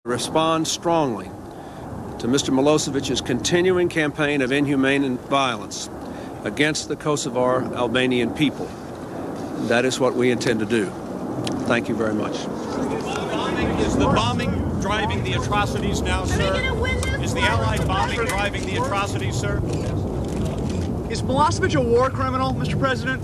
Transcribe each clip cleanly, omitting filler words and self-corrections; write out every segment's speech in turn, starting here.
Respond strongly to Mr. Milosevic's continuing campaign of inhumane violence against the Kosovar Albanian people. That is what we intend to do. Thank you very much. Is the bombing driving the atrocities now, sir? Is the Allied bombing driving the atrocities, sir? Is Milosevic a war criminal, Mr. President?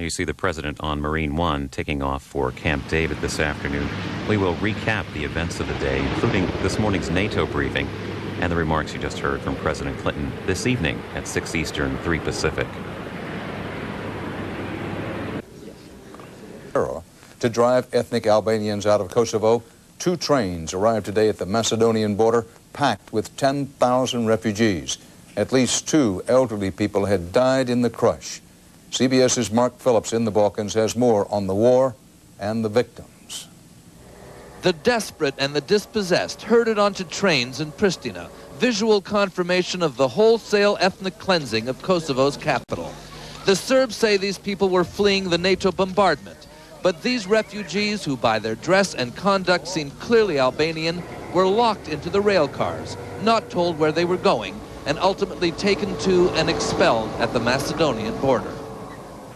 You see the President on Marine One taking off for Camp David this afternoon. We will recap the events of the day, including this morning's NATO briefing and the remarks you just heard from President Clinton this evening at 6 Eastern, 3 Pacific. To drive ethnic Albanians out of Kosovo, 2 trains arrived today at the Macedonian border, packed with 10,000 refugees. At least 2 elderly people had died in the crush. CBS's Mark Phillips in the Balkans has more on the war and the victims. The desperate and the dispossessed herded onto trains in Pristina, visual confirmation of the wholesale ethnic cleansing of Kosovo's capital. The Serbs say these people were fleeing the NATO bombardment, but these refugees, who by their dress and conduct seemed clearly Albanian, were locked into the rail cars, not told where they were going, and ultimately taken to and expelled at the Macedonian border.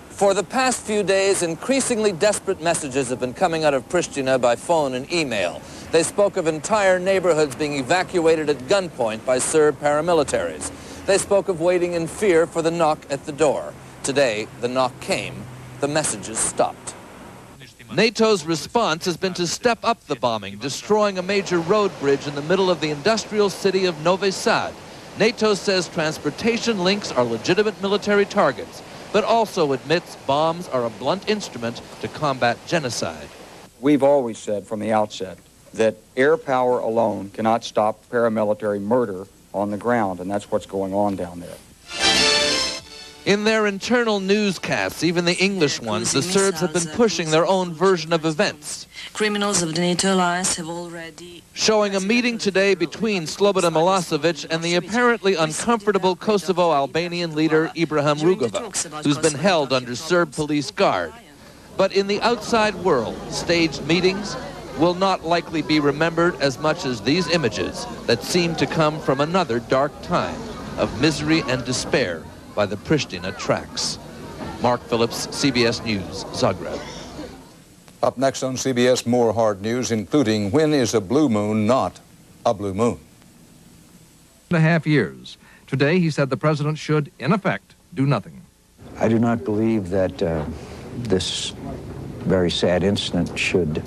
For the past few days, increasingly desperate messages have been coming out of Pristina by phone and email. They spoke of entire neighborhoods being evacuated at gunpoint by Serb paramilitaries. They spoke of waiting in fear for the knock at the door. Today, the knock came. The messages stopped. NATO's response has been to step up the bombing, destroying a major road bridge in the middle of the industrial city of Novi Sad. NATO says transportation links are legitimate military targets, but also admits bombs are a blunt instrument to combat genocide. We've always said from the outset that air power alone cannot stop paramilitary murder on the ground, and that's what's going on down there. In their internal newscasts, even the English ones, the Serbs have been pushing their own version of events. Criminals of the NATO alliance have already... Showing a meeting today between Slobodan Milosevic and the apparently uncomfortable Kosovo-Albanian leader Ibrahim Rugova, who's been held under Serb police guard. But in the outside world, staged meetings will not likely be remembered as much as these images that seem to come from another dark time of misery and despair by the Pristina tracks. Mark Phillips, CBS News, Zagreb. Up next on CBS, more hard news, including when is a blue moon not a blue moon? 2.5 years. Today, he said the president should, in effect, do nothing. I do not believe that this very sad incident should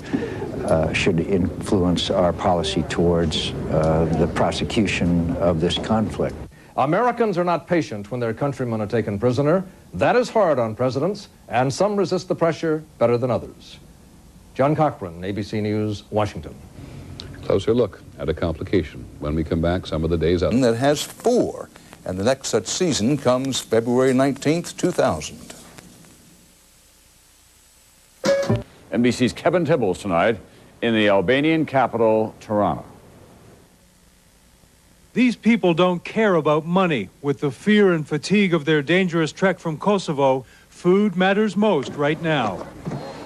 influence our policy towards the prosecution of this conflict. Americans are not patient when their countrymen are taken prisoner. That is hard on presidents, and some resist the pressure better than others. John Cochran, ABC News, Washington. Closer look at a complication. When we come back, some of the days out. That has 4, and the next such season comes February 19th, 2000. NBC's Kevin Tibbles tonight in the Albanian capital, Tirana. These people don't care about money. With the fear and fatigue of their dangerous trek from Kosovo, food matters most right now.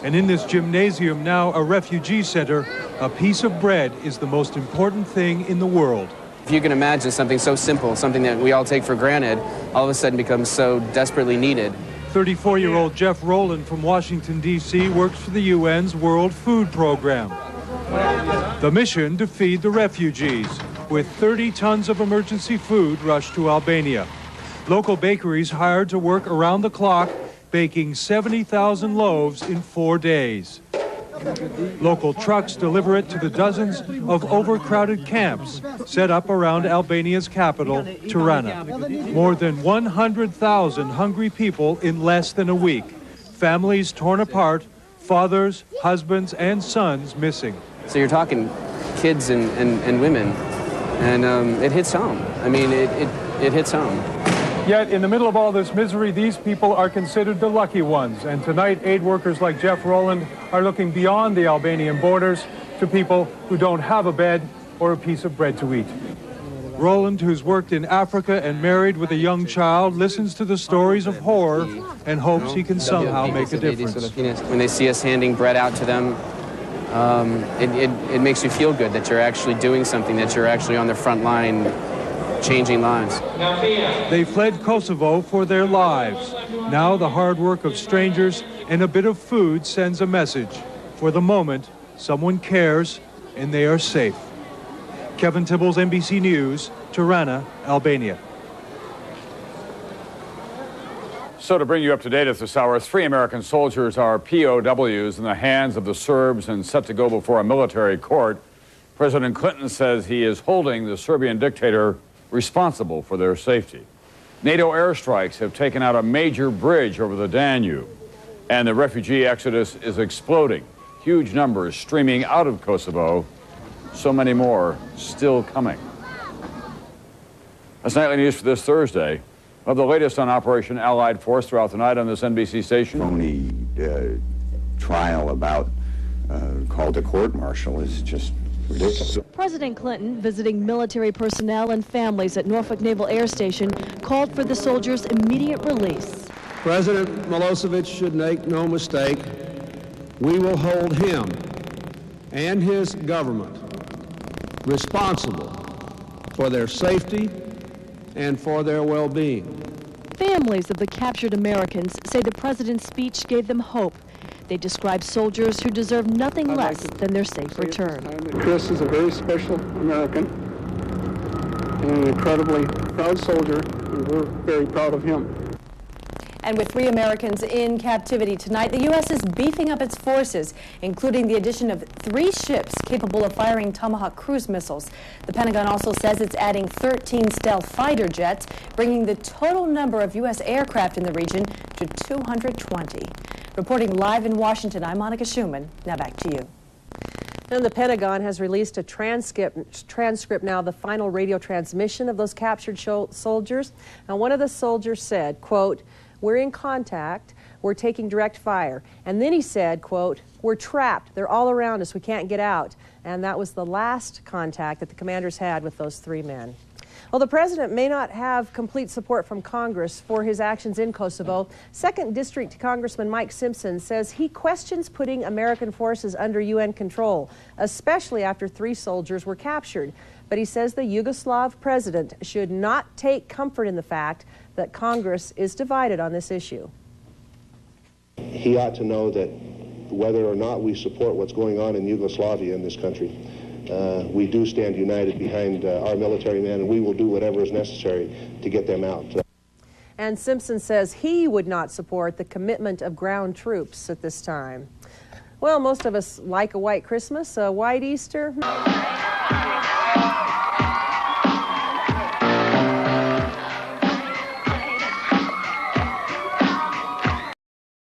And in this gymnasium, now a refugee center, a piece of bread is the most important thing in the world. If you can imagine something so simple, something that we all take for granted, all of a sudden becomes so desperately needed. 34-year-old Jeff Rowland from Washington, D.C. works for the UN's World Food Program. The mission to feed the refugees, with 30 tons of emergency food rushed to Albania. Local bakeries hired to work around the clock, baking 70,000 loaves in 4 days. Local trucks deliver it to the dozens of overcrowded camps set up around Albania's capital, Tirana. More than 100,000 hungry people in less than a week. Families torn apart, fathers, husbands, and sons missing. So you're talking kids and women. And it hits home. I mean, it hits home. Yet, in the middle of all this misery, these people are considered the lucky ones. And tonight, aid workers like Jeff Rowland are looking beyond the Albanian borders to people who don't have a bed or a piece of bread to eat. Rowland, who's worked in Africa and married with a young child, listens to the stories of horror and hopes he can somehow make a difference. When they see us handing bread out to them, it makes you feel good that you're actually doing something, that you're actually on the front line changing lives. They fled Kosovo for their lives. Now the hard work of strangers and a bit of food sends a message. For the moment, someone cares and they are safe. Kevin Tibbles, NBC News, Tirana, Albania. So to bring you up to date at this hour, 3 American soldiers are POWs in the hands of the Serbs and set to go before a military court. President Clinton says he is holding the Serbian dictator responsible for their safety. NATO airstrikes have taken out a major bridge over the Danube, and the refugee exodus is exploding. Huge numbers streaming out of Kosovo, so many more still coming. That's nightly news for this Thursday. Of the latest on Operation Allied Force throughout the night on this NBC station. Phony trial about called a court-martial is just ridiculous. President Clinton, visiting military personnel and families at Norfolk Naval Air Station, called for the soldiers' immediate release. President Milosevic should make no mistake. We will hold him and his government responsible for their safety and for their well-being. Families of the captured Americans say the president's speech gave them hope. They describe soldiers who deserve nothing less than their safe return. Chris is a very special American and an incredibly proud soldier, and we're very proud of him. And with 3 Americans in captivity tonight, the U.S. is beefing up its forces, including the addition of 3 ships capable of firing Tomahawk cruise missiles. The Pentagon also says it's adding 13 stealth fighter jets, bringing the total number of U.S. aircraft in the region to 220. Reporting live in Washington, I'm Monica Schumann. Now back to you. And the Pentagon has released a transcript now, the final radio transmission of those captured soldiers. Now, one of the soldiers said, quote, "We're in contact, we're taking direct fire." And then he said, quote, "We're trapped, they're all around us, we can't get out." And that was the last contact that the commanders had with those 3 men. Well, the president may not have complete support from Congress for his actions in Kosovo. 2nd District Congressman Mike Simpson says he questions putting American forces under UN control, especially after 3 soldiers were captured. But he says the Yugoslav president should not take comfort in the fact that Congress is divided on this issue. He ought to know that whether or not we support what's going on in Yugoslavia in this country, we do stand united behind our military men, and we will do whatever is necessary to get them out. And Simpson says he would not support the commitment of ground troops at this time. Well, most of us like a white Christmas, a white Easter.